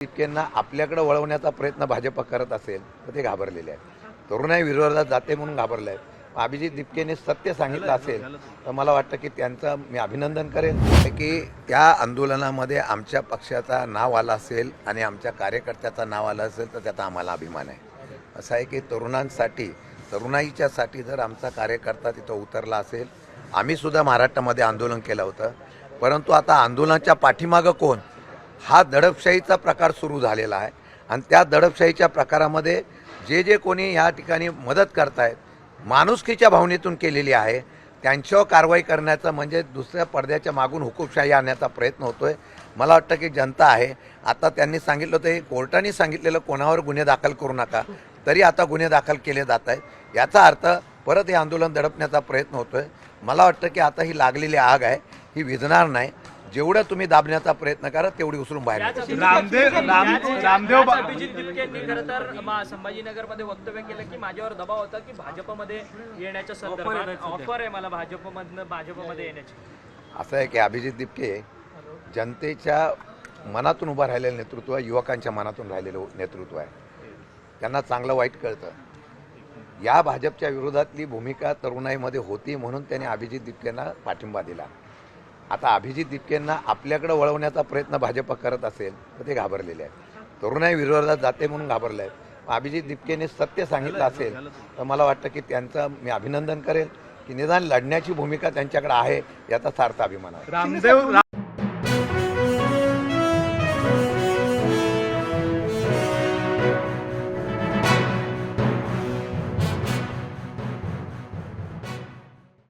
तितक्यांना आपल्याकडे वळवण्याचा प्रयत्न भाजप करत असेल तर ते घाबरलेले आहेत. तरुणाई विरोधात जाते म्हणून घाबरले आहेत. अभिजित दिपकेने सत्य सांगितलं असेल तर मला वाटतं की त्यांचं मी अभिनंदन करेन की त्या आंदोलनामध्ये आमच्या पक्षाचा नाव आला असेल आणि आमच्या कार्यकर्त्याचं नाव आलं असेल तर त्याचा आम्हाला अभिमान आहे. असं आहे की तरुणाईच्यासाठी जर आमचा कार्यकर्ता तिथं उतरला असेल, आम्हीसुद्धा महाराष्ट्रामध्ये आंदोलन केलं होतं, परंतु आता आंदोलनाच्या पाठीमागं कोण हा दडपशाहीचा प्रकार सुरू झालेला आहे आणि त्या दडपशाहीच्या प्रकारामध्ये जे कोणी या ठिकाणी मदत करतायत माणुसकीच्या भावनेतून केलेली आहे त्यांच्यावर कारवाई करण्याचा म्हणजे दुसऱ्या पडद्याच्या मागून हुकूमशाही आणण्याचा प्रयत्न होतोय. मला वाटतं की जनता आहे. आता त्यांनी सांगितलं होतं, हे कोर्टाने सांगितलेलं कोणावर गुन्हे दाखल करू नका, तरी आता गुन्हे दाखल केले जात आहेत. याचा अर्थ परत हे आंदोलन दडपण्याचा प्रयत्न होतोय. मला वाटतं की आता ही लागलेली आग आहे, ही विझणार नाही. जेवढं तुम्ही दाबण्याचा प्रयत्न करा तेवढी उचलून बाहेर रामदेव अभिजित दिपकेंनी खरं तर संभाजीनगरमध्ये वक्तव्य केलं की माझ्यावर दबाव होता की भाजपमध्ये येण्याच्या संदर्भात ऑफर आहे मला भाजपमध्ये येण्याची. असं आहे की अभिजित दिपके जनतेच्या मनातून उभं राहिलेलं नेतृत्व आहे, युवकांच्या मनातून राहिलेलं नेतृत्व आहे. त्यांना चांगलं वाईट कळतं. या भाजपच्या विरोधातली भूमिका तरुणाईमध्ये होती म्हणून त्यांनी अभिजित दिपकेंना पाठिंबा दिला. आता अभिजित दिपकेंना आपल्याकडे वळवण्याचा प्रयत्न भाजप करत असेल तर ते घाबरलेले आहेत. तरुणाई विरोधात जाते म्हणून घाबरले आहेत. अभिजित दिपकेने सत्य सांगितलं असेल तर मला वाटतं की त्यांचं मी अभिनंदन करेन की निदान लढण्याची भूमिका त्यांच्याकडे आहे याचा सार्थ अभिमान आहे.